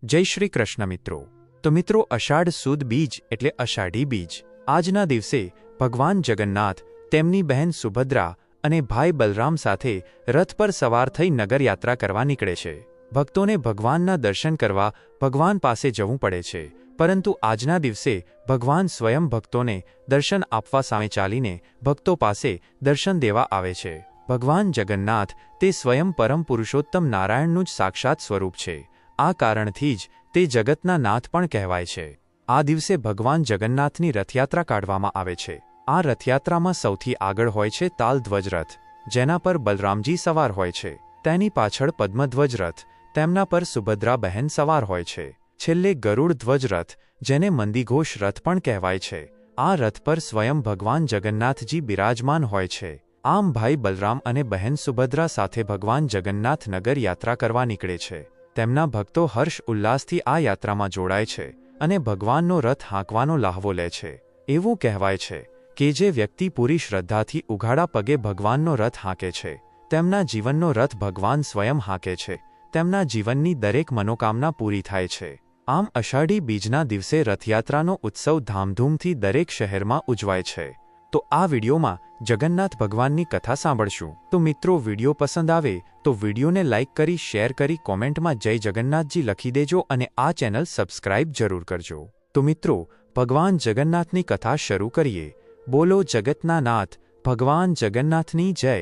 જય શ્રી કૃષ્ણ મિત્રો। તો મિત્રો, અષાઢ સુદ બીજ એટલે અષાઢી બીજ। આજના દિવસે ભગવાન જગન્નાથ તેમની બહેન સુભદ્રા અને ભાઈ બલરામ સાથે રથ પર સવાર થઈ નગરયાત્રા કરવા નીકળે છે। ભક્તોને ભગવાનના દર્શન કરવા ભગવાન પાસે જવું પડે છે, પરંતુ આજના દિવસે ભગવાન સ્વયં ભક્તોને દર્શન આપવા સામે ચાલીને ભક્તો પાસે દર્શન દેવા આવે છે। ભગવાન જગન્નાથ તે સ્વયં પરમ પુરુષોત્તમ નારાયણનું જ સાક્ષાત સ્વરૂપ છે। આ કારણથી જ તે જગતના નાથ પણ કહેવાય છે। આ દિવસે ભગવાન જગન્નાથની રથયાત્રા કાઢવામાં આવે છે। આ રથયાત્રામાં સૌથી આગળ હોય છે તાલધ્વજ રથ, જેના પર બલરામજી સવાર હોય છે। તેની પાછળ પદ્મધ્વજ રથ, તેમના પર સુભદ્રા બહેન સવાર હોય છે। છેલ્લે ગરુડ ધ્વજ રથ, જેને મંદીઘોષ રથ પણ કહેવાય છે। આ રથ પર સ્વયં ભગવાન જગન્નાથજી બિરાજમાન હોય છે। આમ ભાઈ બલરામ અને બહેન સુભદ્રા સાથે ભગવાન જગન્નાથ નગર યાત્રા કરવા નીકળે છે। તેમના ભક્તો હર્ષ ઉલ્લાસથી આ યાત્રામાં જોડાય છે અને ભગવાનનો રથ હાંકવાનો લાહવો લે છે। એવું કહેવાય છે કે જે વ્યક્તિ પૂરી શ્રદ્ધાથી ઉઘાડા પગે ભગવાનનો રથ હાંકે છે, તેમના જીવનનો રથ ભગવાન સ્વયં હાંકે છે। તેમના જીવનની દરેક મનોકામના પૂરી થાય છે। આમ અષાઢી બીજના દિવસે રથયાત્રાનો ઉત્સવ ધામધૂમથી દરેક શહેરમાં ઉજવાય છે। તો આ વિડીયોમાં જગન્નાથ ભગવાનની કથા સાંભળશું। તો મિત્રો, વિડીયો પસંદ આવે તો વિડીયોને લાઇક કરી, શેર કરી, કોમેન્ટમાં જય જગન્નાથજી લખી દેજો અને આ ચેનલ સબસ્ક્રાઇબ જરૂર કરજો। તો મિત્રો, ભગવાન જગન્નાથની કથા શરૂ કરીએ। બોલો જગતના નાથ ભગવાન જગન્નાથની જય।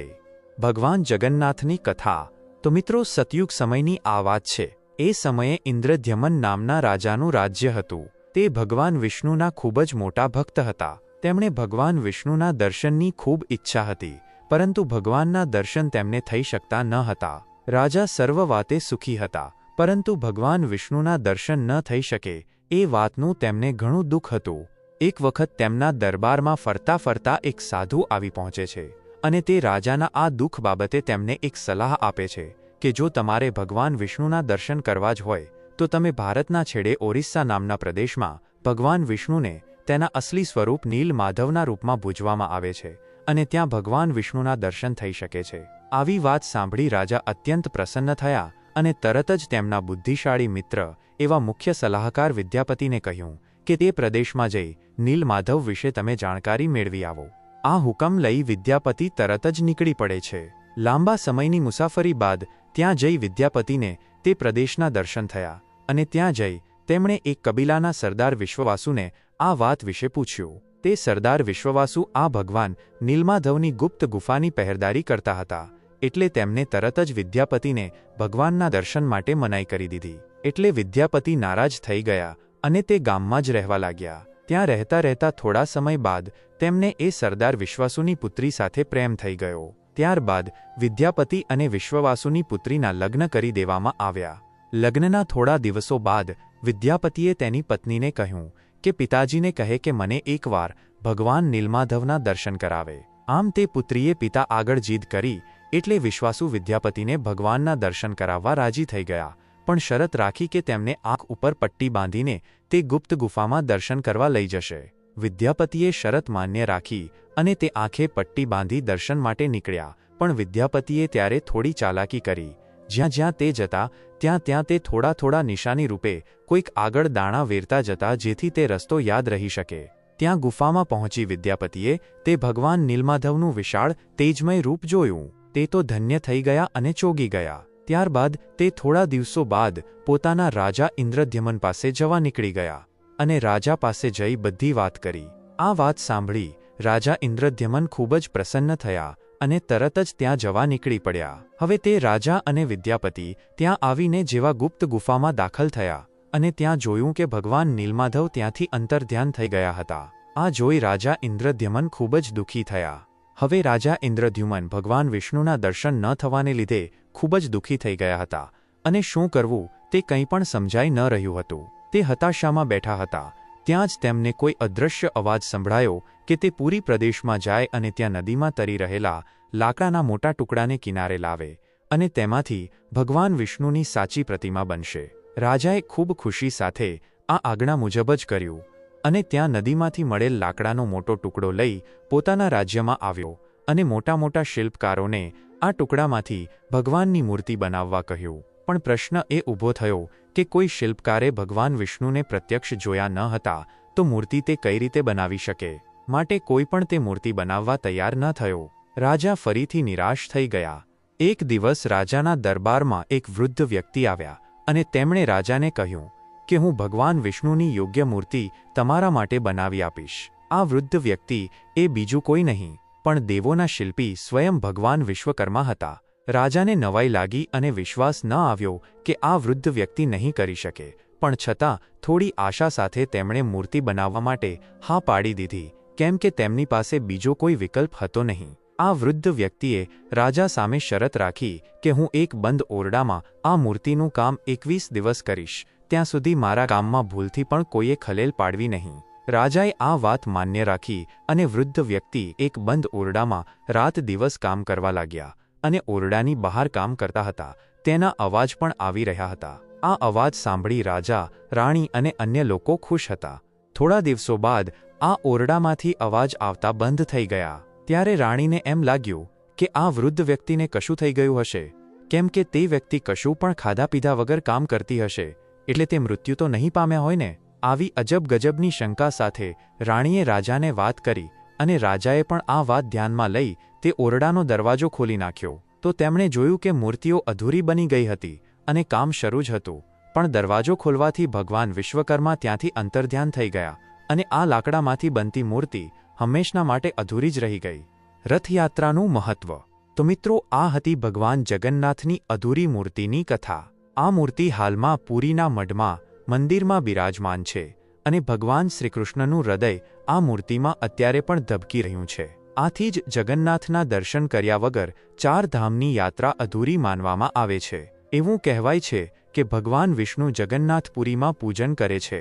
ભગવાન જગન્નાથની કથા। તો મિત્રો, સતયુગ સમયની આ વાત છે। એ સમયે ઇન્દ્રદ્યુમ્ન નામના રાજાનું રાજ્ય હતું। તે ભગવાન વિષ્ણુના ખૂબ જ મોટા ભક્ત હતા। તેમણે ભગવાન વિષ્ણુના દર્શનની ખૂબ ઈચ્છા હતી, પરંતુ ભગવાનના દર્શન તેમને થઈ શકતા ન હતા। રાજા સર્વ વાતે સુખી હતા, પરંતુ ભગવાન વિષ્ણુના દર્શન ન થઈ શકે એ વાતનું તેમને ઘણું દુઃખ હતું। એક વખત તેમના દરબારમાં ફરતા ફરતા એક સાધુ આવી પહોંચે છે અને તે રાજાના આ દુઃખ બાબતે તેમને એક સલાહ આપે છે કે જો તમારે ભગવાન વિષ્ણુના દર્શન કરવા જ હોય તો તમે ભારતના છેડે ઓરિસ્સા નામના પ્રદેશમાં ભગવાન વિષ્ણુને તેના અસલી સ્વરૂપ નીલ માધવના રૂપમાં પૂજવામાં આવે છે અને ત્યાં ભગવાન વિષ્ણુના દર્શન થઈ શકે છે। આવી વાત સાંભળી રાજા અત્યંત પ્રસન્ન થયા અને તરત જ તેમના બુદ્ધિશાળી મિત્ર એવા મુખ્ય સલાહકાર વિદ્યાપતિને કહ્યું કે તે પ્રદેશમાં જઈ નીલ માધવ વિશે તમે જાણકારી મેળવી આવો। આ હુકમ લઈ વિદ્યાપતિ તરત જ નીકળી પડે છે। લાંબા સમયની મુસાફરી બાદ ત્યાં જઈ વિદ્યાપતિને તે પ્રદેશના દર્શન થયા અને ત્યાં જઈ તેમણે એક કબીલાના સરદાર વિશ્વવાસુને આ વાત વિશે પૂછ્યું। તે સરદાર વિશ્વવાસુ આ ભગવાન નીલમાધવની ગુપ્ત ગુફાની પહેરેદારી કરતા હતા, એટલે તેમને તરત જ વિદ્યાપતિને ભગવાનના દર્શન માટે મનાઈ કરી દીધી। એટલે વિદ્યાપતિ નારાજ થઈ ગયા અને તે ગામમાં જ રહેવા લાગ્યા। ત્યાં રહેતા રહેતા થોડા સમય બાદ તેમને એ સરદાર વિશ્વાસુની પુત્રી સાથે પ્રેમ થઈ ગયો। ત્યારબાદ વિદ્યાપતિ અને વિશ્વવાસુની પુત્રીના લગ્ન કરી દેવામાં આવ્યા। લગ્નના થોડા દિવસો બાદ વિદ્યાપતિએ તેની પત્નીને કહ્યું કે પિતાજીને કહે કે મને એકવાર ભગવાન નીલમાધવના દર્શન કરાવે। આમ તે પુત્રીએ પિતા આગળ જીદ કરી એટલે વિશ્વાસુ વિદ્યાપતિને ભગવાનના દર્શન કરાવવા રાજી થઈ ગયા, પણ શરત રાખી કે તેમને આંખ ઉપર પટ્ટી બાંધીને તે ગુપ્ત ગુફામાં દર્શન કરવા લઈ જશે। વિદ્યાપતિએ શરત માન્ય રાખી અને તે આંખે પટ્ટી બાંધી દર્શન માટે નીકળ્યા, પણ વિદ્યાપતિએ ત્યારે થોડી ચાલાકી કરી। જ્યાં જ્યાં તે જતા ત્યાં તે થોડા થોડા નિશાની રૂપે કોઈક આગળ દાણા વેરતા જતા, જેથી તે રસ્તો યાદ રહી શકે। ત્યાં ગુફામાં પહોંચી વિદ્યાપતિએ તે ભગવાન નીલમાધવનું વિશાળ તેજમય રૂપ જોયું। તે તો ધન્ય થઈ ગયા અને ચોગી ગયા। ત્યારબાદ તે થોડા દિવસો બાદ પોતાના રાજા ઇન્દ્રદ્યુમ્ન પાસે જવા નીકળી ગયા અને રાજા પાસે જઈ બધી વાત કરી। આ વાત સાંભળી રાજા ઇન્દ્રદ્યુમ્ન ખૂબ જ પ્રસન્ન થયા અને તરત જ ત્યાં જવા નીકળી પડ્યા। હવે તે રાજા અને વિદ્યાપતિ ત્યાં આવીને જેવા ગુપ્ત ગુફામાં દાખલ થયા અને ત્યાં જોયું કે ભગવાન નીલમાધવ ત્યાંથી અંતર્ધ્યાન થઈ ગયા હતા। આ જોઈ રાજા ઇન્દ્રદ્યુમ્ન ખૂબ જ દુઃખી થયા। હવે રાજા ઇન્દ્રદ્યુમ્ન ભગવાન વિષ્ણુના દર્શન ન થવાને લીધે ખૂબ જ દુઃખી થઈ ગયા હતા અને શું કરવું તે કંઈ પણ સમજાઈ ન રહ્યું હતું। તે હતાશામાં બેઠા હતા। ત્યાં જ તેમને કોઈ અદૃશ્ય અવાજ સંભળાયો કે તે પૂરી પ્રદેશમાં જાય અને ત્યાં નદીમાં તરી રહેલા લાકડાના મોટા ટુકડાને કિનારે લાવે અને તેમાંથી ભગવાન વિષ્ણુની સાચી પ્રતિમા બનશે। રાજાએ ખૂબ ખુશી સાથે આ આજ્ઞા મુજબ જ કર્યું અને ત્યાં નદીમાંથી મળેલ લાકડાનો મોટો ટુકડો લઈ પોતાના રાજ્યમાં આવ્યો અને મોટા મોટા શિલ્પકારોને આ ટુકડામાંથી ભગવાનની મૂર્તિ બનાવવા કહ્યું। પણ પ્રશ્ન એ ઊભો થયો કે કોઈ શિલ્પકારે ભગવાન વિષ્ણુને પ્રત્યક્ષ જોયા ન હતા તો મૂર્તિ તે કઈ રીતે બનાવી શકે? માટે કોઈ પણ તે મૂર્તિ બનાવવા તૈયાર ન થયો. રાજા ફરીથી નિરાશ થઈ ગયા. એક દિવસ રાજાના દરબારમાં એક વૃદ્ધ વ્યક્તિ આવ્યા અને તેમણે રાજાને કહ્યું કે હું ભગવાન વિષ્ણુની યોગ્ય મૂર્તિ તમારા માટે બનાવી આપીશ. આ વૃદ્ધ વ્યક્તિ એ બીજું કોઈ નહીં પણ દેવોના શિલ્પી સ્વયં ભગવાન વિશ્વકર્મા હતા. રાજાને નવાઈ લાગી અને વિશ્વાસ ન આવ્યો કે આ વૃદ્ધ વ્યક્તિ નહીં કરી શકે, પણ છતાં થોડી આશા સાથે તેમણે મૂર્તિ બનાવવા માટે હા પાડી દીધી, કેમ કે તેમની પાસે બીજો કોઈ વિકલ્પ હતો નહીં. આ વૃદ્ધ વ્યક્તિએ રાજા સામે શરત રાખી કે હું એક બંધ ઓરડામાં આ મૂર્તિનું કામ 21 દિવસ કરીશ, ત્યાં સુધી મારા કામમાં ભૂલથી પણ કોઈએ ખલેલ પાડવી નહીં. રાજાએ આ વાત માન્ય રાખી અને વૃદ્ધ વ્યક્તિ એક બંધ ઓરડામાં રાત દિવસ કામ કરવા લાગ્યા અને ઓરડાની બહાર કામ કરતા હતા. તેના અવાજ પણ આવી રહ્યા હતા. આ અવાજ સાંભળી રાજા, રાણી અને અન્ય લોકો ખુશ હતા. થોડા દિવસો બાદ આ ઓરડામાંથી અવાજ આવતા બંધ થઈ ગયા. ત્યારે રાણીને એમ લાગ્યું કે આ વૃદ્ધ વ્યક્તિને કશું થઈ ગયું હશે, કેમ કે તે વ્યક્તિ કશું પણ ખાધા પીધા વગર કામ કરતી હશે, એટલે તે મૃત્યુ તો નહીં પામ્યા હોય ને? આવી અજબ ગજબની શંકા સાથે રાણીએ રાજાને વાત કરી અને રાજાએ પણ આ વાત ધ્યાનમાં લઈ તે ઓરડાનો દરવાજો ખોલી નાખ્યો. તો તેમણે જોયું કે મૂર્તિઓ અધૂરી બની ગઈ હતી અને કામ શરૂ જ હતું. પણ દરવાજો ખોલવાથી ભગવાન વિશ્વકર્મા ત્યાંથી અંતર્ધ્યાન થઈ ગયા અને આ લાકડામાંથી બનતી મૂર્તિ હંમેશના માટે અધૂરી જ રહી ગઈ. રથયાત્રાનું મહત્વ. તો મિત્રો, આ હતી ભગવાન જગન્નાથની અધૂરી મૂર્તિની કથા. આ મૂર્તિ હાલમાં પુરીના મઢમાં મંદિરમાં બિરાજમાન છે અને ભગવાન શ્રીકૃષ્ણનું હૃદય આ મૂર્તિમાં અત્યારે પણ ધબકી રહ્યું છે. આથી જ જગન્નાથના દર્શન કર્યા વગર 4 ધામની યાત્રા અધૂરી માનવામાં આવે છે. એવું કહેવાય છે કે ભગવાન વિષ્ણુ જગન્નાથપુરીમાં પૂજન કરે છે,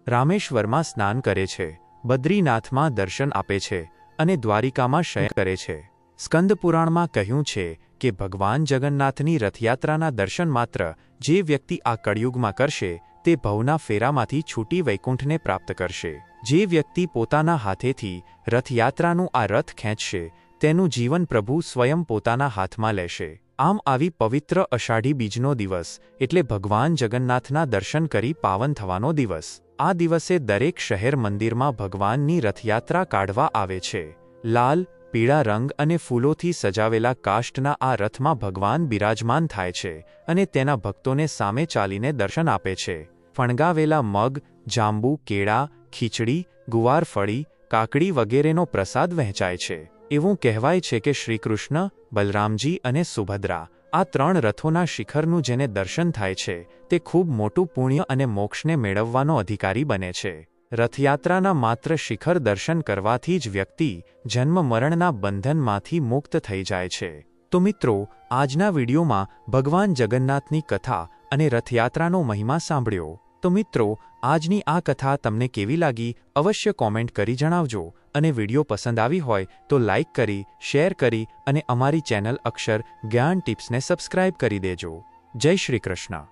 રામેશ્વરમાં સ્નાન કરે છે, બદ્રીનાથમાં દર્શન આપે છે અને દ્વારિકામાં શયન કરે છે. સ્કંદ પુરાણમાં કહ્યું છે કે ભગવાન જગન્નાથની રથયાત્રાના દર્શન માત્ર જે વ્યક્તિ આ કળિયુગમાં કરશે તે ભવના ફેરામાંથી છૂટી વૈકુંઠને પ્રાપ્ત કરશે. જે વ્યક્તિ પોતાના હાથેથી રથયાત્રાનું આ રથ ખેંચશે તેનું જીવન પ્રભુ સ્વયં પોતાના હાથમાં લેશે. આમ આવી પવિત્ર અષાઢી બીજનો દિવસ એટલે ભગવાન જગન્નાથના દર્શન કરી પાવન થવાનો દિવસ. આ દિવસે દરેક શહેર મંદિરમાં ભગવાનની રથયાત્રા કાઢવા આવે છે. લાલ, પીળા રંગ અને ફૂલોથી સજાવેલા કાષ્ઠના આ રથમાં ભગવાન બિરાજમાન થાય છે અને તેના ભક્તોને સામે ચાલીને દર્શન આપે છે. ફણગાવેલા મગ, જાંબુ, કેળા, ખીચડી, ગુવારફળી, કાકડી વગેરેનો પ્રસાદ વહેંચાય છે. એવું કહેવાય છે કે શ્રીકૃષ્ણ, બલરામજી અને સુભદ્રા આ 3 રથોના શિખરનું જેને દર્શન થાય છે તે ખૂબ મોટું પુણ્ય અને મોક્ષને મેળવવાનો અધિકારી બને છે. રથયાત્રાના માત્ર શિખર દર્શન કરવાથી જ વ્યક્તિ જન્મ મરણના બંધનમાંથી મુક્ત થઈ જાય છે. તો મિત્રો, આજના વિડીયોમાં ભગવાન જગન્નાથની કથા અને રથયાત્રાનો મહિમા સાંભળ્યો. તો મિત્રો, આજની આ કથા તમને કેવી લાગી અવશ્ય કોમેન્ટ કરી જણાવજો અને વિડીયો પસંદ આવી હોય તો લાઇક કરી, શેર કરી અને અમારી ચેનલ અક્ષર જ્ઞાન ટિપ્સને સબસ્ક્રાઇબ કરી દેજો. જય શ્રી કૃષ્ણ.